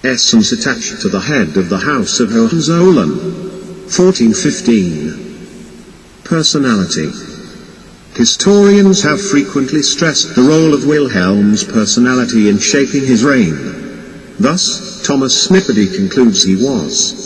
essence attached to the head of the House of Hohenzollern. 1415. Personality. Historians have frequently stressed the role of Wilhelm's personality in shaping his reign. Thus, Thomas Snippety concludes he was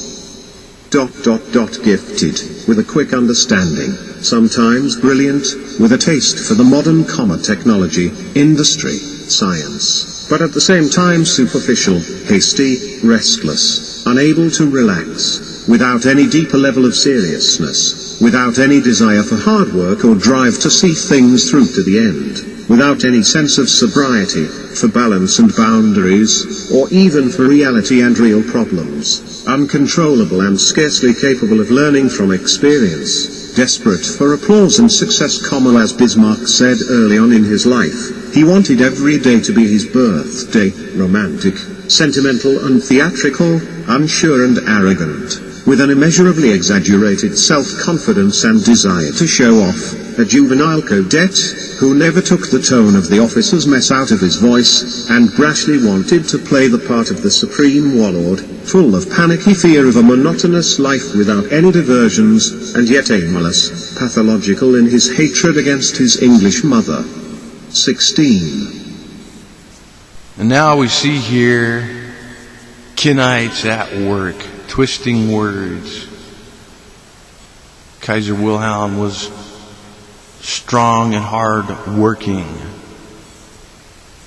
gifted with a quick understanding, sometimes brilliant, with a taste for the modern technology, industry, science, but at the same time superficial, hasty, restless, unable to relax, without any deeper level of seriousness, without any desire for hard work or drive to see things through to the end, without any sense of sobriety, for balance and boundaries, or even for reality and real problems, uncontrollable and scarcely capable of learning from experience, desperate for applause and success, as Bismarck said early on in his life, he wanted every day to be his birthday, romantic, sentimental and theatrical, unsure and arrogant, with an immeasurably exaggerated self-confidence and desire to show off, a juvenile cadet, who never took the tone of the officer's mess out of his voice, and brashly wanted to play the part of the supreme warlord, full of panicky fear of a monotonous life without any diversions, and yet aimless, pathological in his hatred against his English mother. 16. And now we see here Kenites at work, twisting words. Kaiser Wilhelm was strong and hard working.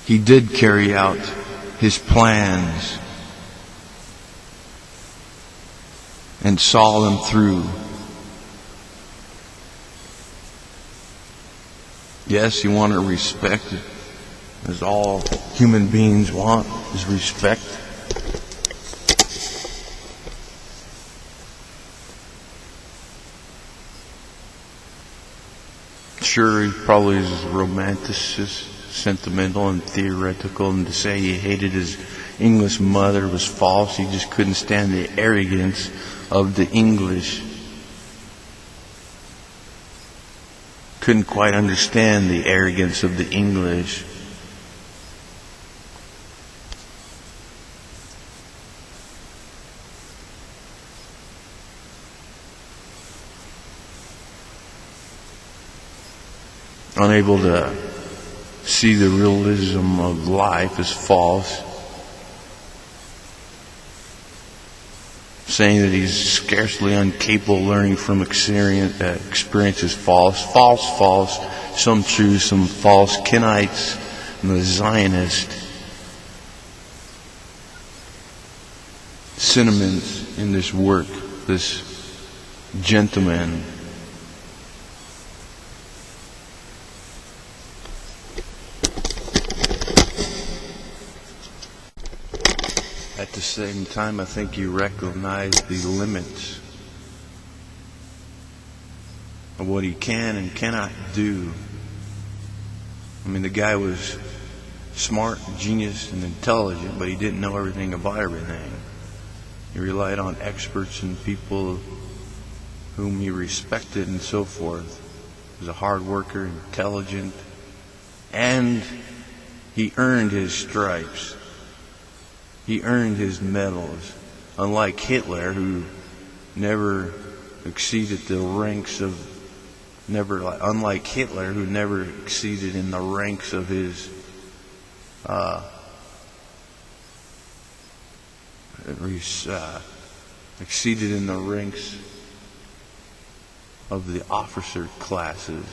He did carry out his plans and saw them through. Yes, he wanted respect, as all human beings want, is respect. Sure, he probably is romanticist, sentimental and theoretical, and to say he hated his English mother was false. He just couldn't stand the arrogance of the English. Couldn't quite understand the arrogance of the English. Unable to see the realism of life as false, saying that he's scarcely incapable of learning from experience is false, some true, some false. Kenites and the Zionist sentiments in this work, this gentleman. At the same time, I think you recognize the limits of what he can and cannot do. I mean, the guy was smart, genius, and intelligent, but he didn't know everything about everything. He relied on experts and people whom he respected and so forth. He was a hard worker, intelligent, and he earned his stripes. He earned his medals, unlike Hitler, who never exceeded the ranks of, unlike Hitler, who never exceeded in the ranks of his, exceeded in the ranks of the officer classes.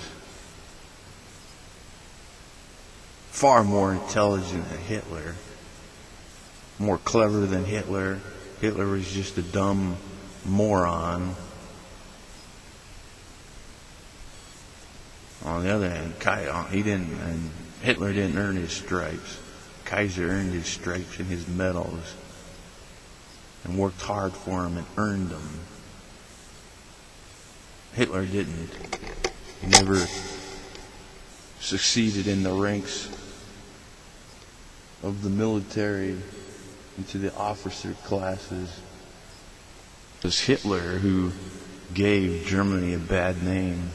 Far more intelligent than Hitler. More clever than Hitler. Hitler was just a dumb moron. On the other hand, Hitler didn't earn his stripes. Kaiser earned his stripes and his medals, and worked hard for them and earned them. Hitler didn't. He never succeeded in the ranks of the military into the officer classes. It was Hitler who gave Germany a bad name.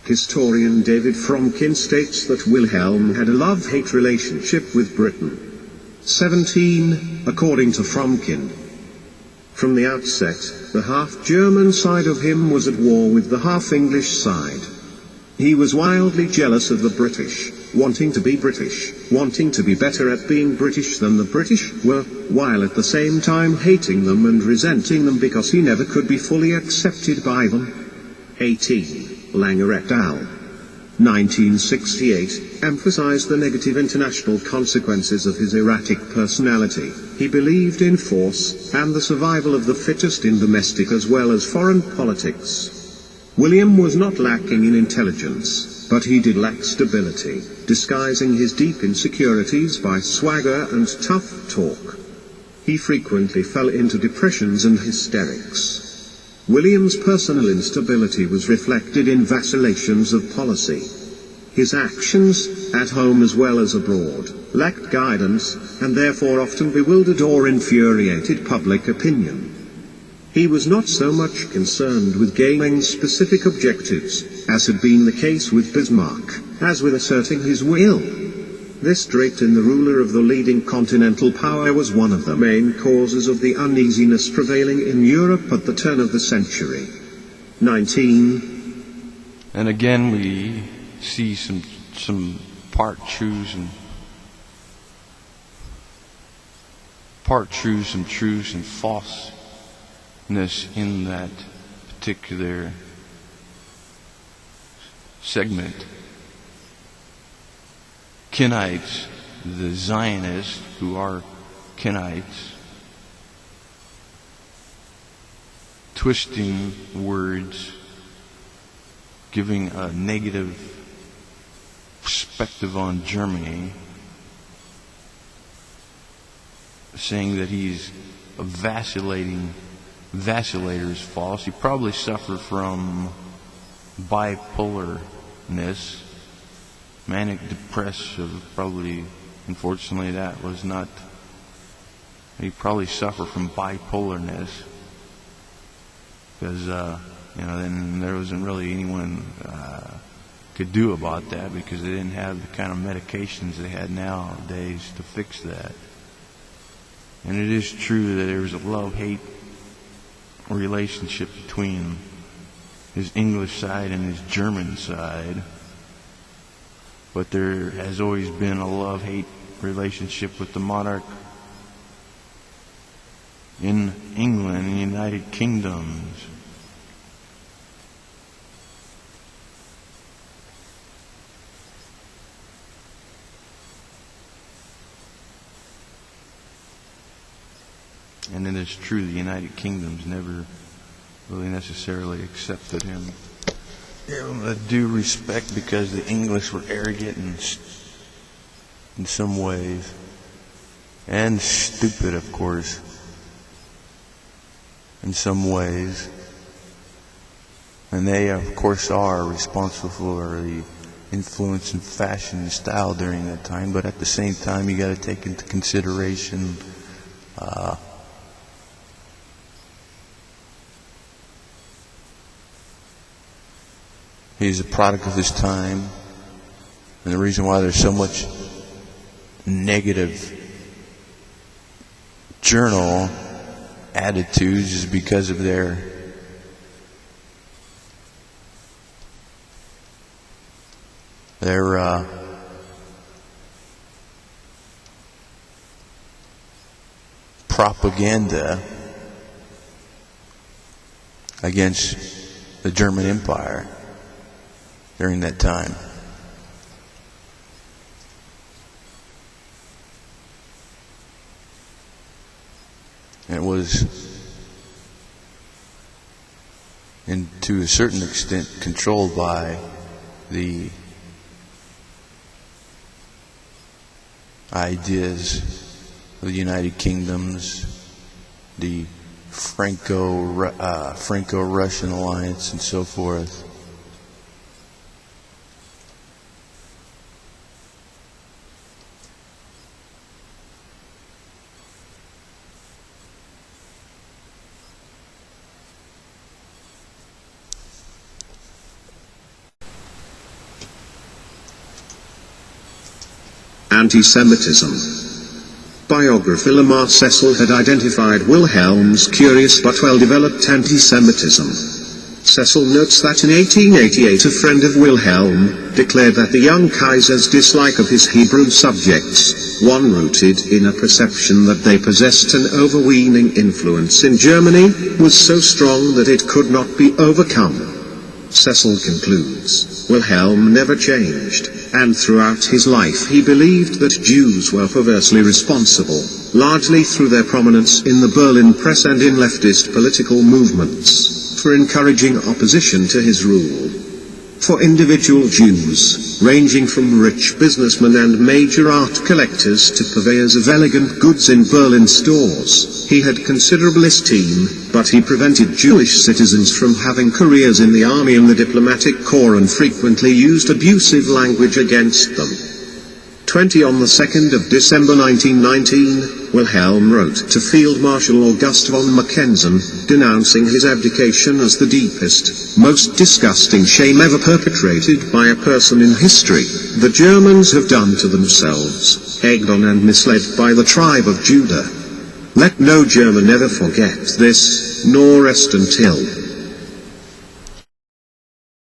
Historian David Fromkin states that Wilhelm had a love-hate relationship with Britain. 17. According to Fromkin, from the outset, the half-German side of him was at war with the half-English side. He was wildly jealous of the British, wanting to be British, wanting to be better at being British than the British were, while at the same time hating them and resenting them because he never could be fully accepted by them. 18. Langer et al. 1968, emphasized the negative international consequences of his erratic personality. He believed in force, and the survival of the fittest in domestic as well as foreign politics. William was not lacking in intelligence, but he did lack stability, disguising his deep insecurities by swagger and tough talk. He frequently fell into depressions and hysterics. William's personal instability was reflected in vacillations of policy. His actions, at home as well as abroad, lacked guidance, and therefore often bewildered or infuriated public opinion. He was not so much concerned with gaining specific objectives, as had been the case with Bismarck, as with asserting his will. This trait in the ruler of the leading continental power was one of the main causes of the uneasiness prevailing in Europe at the turn of the century. 19. And again we see some part truths and some truths and falseness in that particular segment. Kenites, the Zionists, who are Kenites, twisting words, giving a negative perspective on Germany, saying that he's a vacillator is false. He probably suffered from bipolarness. Manic depressive, probably, unfortunately, that was not, he probably suffered from bipolarness, because, then there wasn't really anyone could do about that, because they didn't have the kind of medications they had nowadays to fix that. And it is true that there was a love-hate relationship between his English side and his German side. But there has always been a love-hate relationship with the monarch in England and the United Kingdoms. And it is true the United Kingdoms never really necessarily accepted him. Due respect, because the English were arrogant in some ways, and stupid, of course, in some ways. And they, of course, are responsible for the influence in fashion and style during that time. But at the same time, you got to take into consideration he's a product of his time, and the reason why there's so much negative journal attitudes is because of their propaganda against the German Empire during that time. And it was, and to a certain extent, controlled by the ideas of the United Kingdoms, the Franco-Russian alliance, and so forth. Anti-Semitism. Biographer Lamar Cecil had identified Wilhelm's curious but well-developed anti-Semitism. Cecil notes that in 1888 a friend of Wilhelm declared that the young Kaiser's dislike of his Hebrew subjects, one rooted in a perception that they possessed an overweening influence in Germany, was so strong that it could not be overcome. Cecil concludes, Wilhelm never changed, and throughout his life he believed that Jews were perversely responsible, largely through their prominence in the Berlin press and in leftist political movements, for encouraging opposition to his rule. For individual Jews, ranging from rich businessmen and major art collectors to purveyors of elegant goods in Berlin stores, he had considerable esteem, but he prevented Jewish citizens from having careers in the army and the diplomatic corps and frequently used abusive language against them. 20 on the 2nd of December 1919, Wilhelm wrote to Field Marshal August von Mackensen, denouncing his abdication as the deepest, most disgusting shame ever perpetrated by a person in history. The Germans have done to themselves, egged on and misled by the tribe of Judah. Let no German ever forget this, nor rest until